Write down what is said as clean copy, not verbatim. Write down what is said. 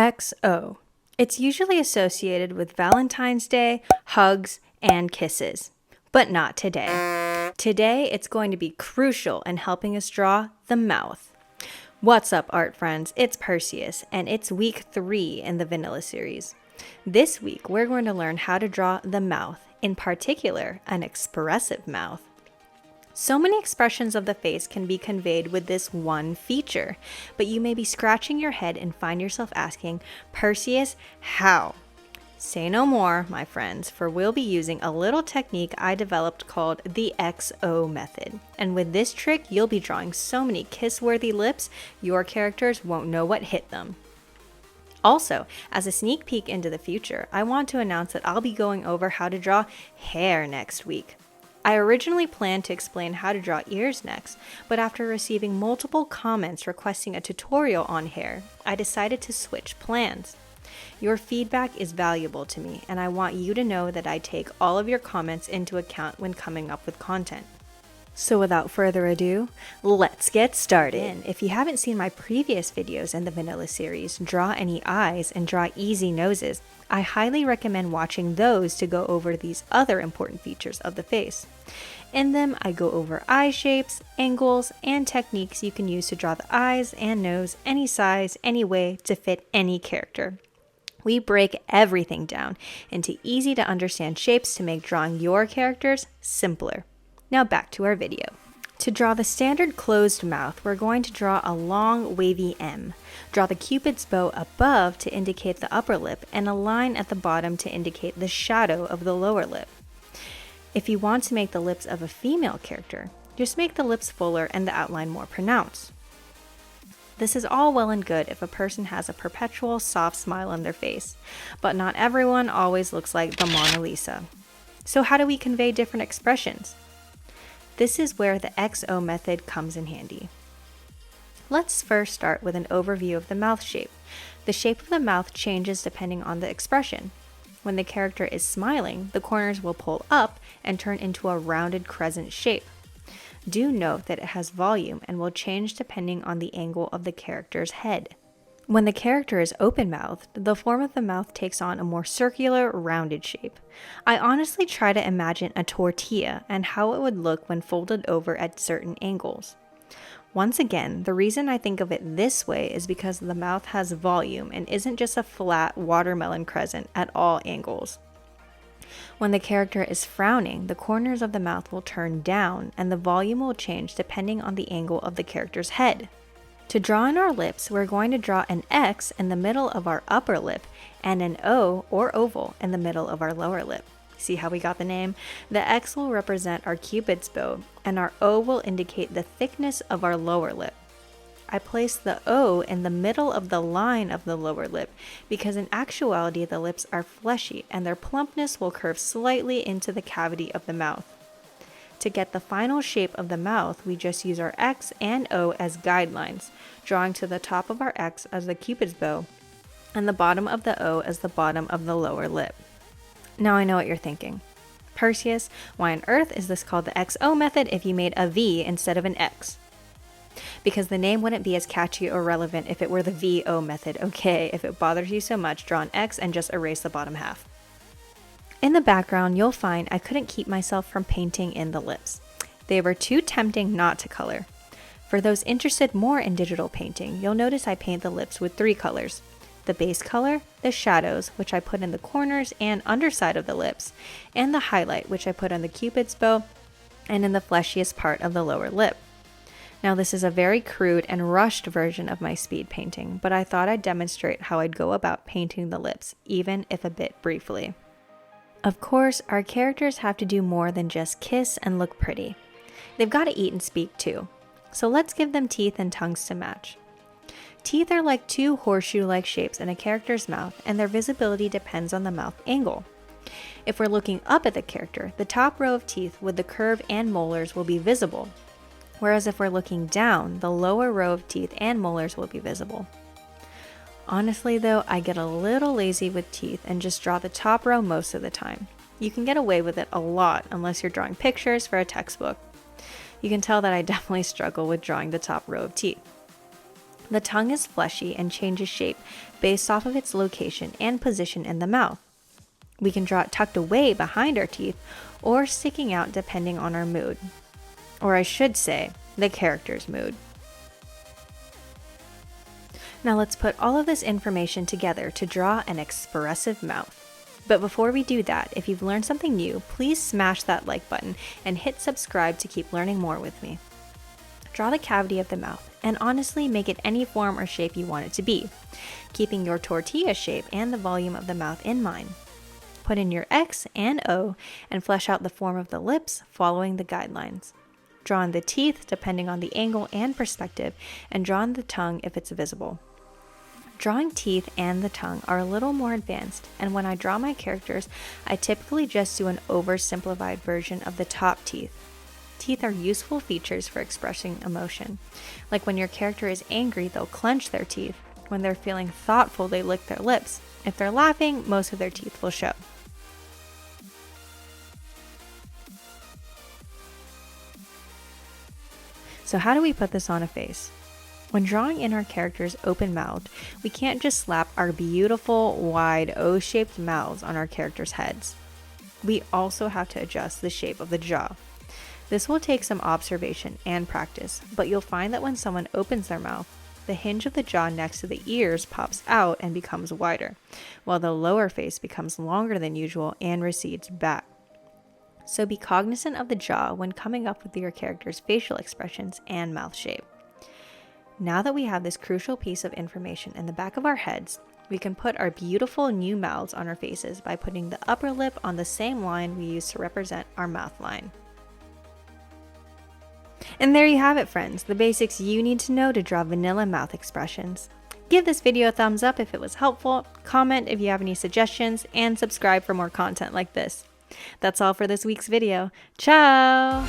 XO. It's usually associated with Valentine's Day, hugs, and kisses. But not today. Today, it's going to be crucial in helping us draw the mouth. What's up, art friends? It's Perseus, and it's week 3 in the Vanilla series. This week, we're going to learn how to draw the mouth, in particular, an expressive mouth. So many expressions of the face can be conveyed with this one feature, but you may be scratching your head and find yourself asking, Perseus, how? Say no more, my friends, for we'll be using a little technique I developed called the XO method. And with this trick, you'll be drawing so many kiss-worthy lips, your characters won't know what hit them. Also, as a sneak peek into the future, I want to announce that I'll be going over how to draw hair next week. I originally planned to explain how to draw ears next, but after receiving multiple comments requesting a tutorial on hair, I decided to switch plans. Your feedback is valuable to me, and I want you to know that I take all of your comments into account when coming up with content. So without further ado, let's get started. If you haven't seen my previous videos in the Vanilla series, Draw Any Eyes and Draw Easy Noses, I highly recommend watching those to go over these other important features of the face. In them, I go over eye shapes, angles, and techniques you can use to draw the eyes and nose any size, any way to fit any character. We break everything down into easy to understand shapes to make drawing your characters simpler. Now back to our video. To draw the standard closed mouth, we're going to draw a long wavy M. Draw the Cupid's bow above to indicate the upper lip and a line at the bottom to indicate the shadow of the lower lip. If you want to make the lips of a female character, just make the lips fuller and the outline more pronounced. This is all well and good if a person has a perpetual soft smile on their face, but not everyone always looks like the Mona Lisa. So how do we convey different expressions? This is where the XO method comes in handy. Let's first start with an overview of the mouth shape. The shape of the mouth changes depending on the expression. When the character is smiling, the corners will pull up and turn into a rounded crescent shape. Do note that it has volume and will change depending on the angle of the character's head. When the character is open-mouthed, the form of the mouth takes on a more circular, rounded shape. I honestly try to imagine a tortilla and how it would look when folded over at certain angles. Once again, the reason I think of it this way is because the mouth has volume and isn't just a flat watermelon crescent at all angles. When the character is frowning, the corners of the mouth will turn down and the volume will change depending on the angle of the character's head. To draw in our lips, we're going to draw an X in the middle of our upper lip and an O or oval in the middle of our lower lip. See how we got the name? The X will represent our Cupid's bow and our O will indicate the thickness of our lower lip. I place the O in the middle of the line of the lower lip because in actuality the lips are fleshy and their plumpness will curve slightly into the cavity of the mouth. To get the final shape of the mouth, we just use our X and O as guidelines, drawing to the top of our X as the Cupid's bow and the bottom of the O as the bottom of the lower lip. Now I know what you're thinking. Perseus, why on earth is this called the XO method if you made a V instead of an X? Because the name wouldn't be as catchy or relevant if it were the VO method, okay? If it bothers you so much, draw an X and just erase the bottom half. In the background, you'll find I couldn't keep myself from painting in the lips. They were too tempting not to color. For those interested more in digital painting, you'll notice I paint the lips with 3 colors. The base color, the shadows, which I put in the corners and underside of the lips, and the highlight, which I put on the Cupid's bow and in the fleshiest part of the lower lip. Now this is a very crude and rushed version of my speed painting, but I thought I'd demonstrate how I'd go about painting the lips, even if a bit briefly. Of course, our characters have to do more than just kiss and look pretty. They've got to eat and speak too. So let's give them teeth and tongues to match. Teeth are like 2 horseshoe-like shapes in a character's mouth, and their visibility depends on the mouth angle. If we're looking up at the character, the top row of teeth with the curve and molars will be visible, whereas if we're looking down, the lower row of teeth and molars will be visible. Honestly though, I get a little lazy with teeth and just draw the top row most of the time. You can get away with it a lot unless you're drawing pictures for a textbook. You can tell that I definitely struggle with drawing the top row of teeth. The tongue is fleshy and changes shape based off of its location and position in the mouth. We can draw it tucked away behind our teeth or sticking out depending on our mood. Or I should say, the character's mood. Now let's put all of this information together to draw an expressive mouth. But before we do that, if you've learned something new, please smash that like button and hit subscribe to keep learning more with me. Draw the cavity of the mouth and honestly make it any form or shape you want it to be, keeping your tortilla shape and the volume of the mouth in mind. Put in your X and O and flesh out the form of the lips following the guidelines. Draw in the teeth depending on the angle and perspective, and draw in the tongue if it's visible. Drawing teeth and the tongue are a little more advanced, and when I draw my characters, I typically just do an oversimplified version of the top teeth. Teeth are useful features for expressing emotion. Like when your character is angry, they'll clench their teeth. When they're feeling thoughtful, they lick their lips. If they're laughing, most of their teeth will show. So how do we put this on a face? When drawing in our characters open-mouthed, we can't just slap our beautiful, wide, O-shaped mouths on our characters' heads. We also have to adjust the shape of the jaw. This will take some observation and practice, but you'll find that when someone opens their mouth, the hinge of the jaw next to the ears pops out and becomes wider, while the lower face becomes longer than usual and recedes back. So be cognizant of the jaw when coming up with your character's facial expressions and mouth shape. Now that we have this crucial piece of information in the back of our heads, we can put our beautiful new mouths on our faces by putting the upper lip on the same line we use to represent our mouth line. And there you have it, friends, the basics you need to know to draw vanilla mouth expressions. Give this video a thumbs up if it was helpful, comment if you have any suggestions, and subscribe for more content like this. That's all for this week's video. Ciao!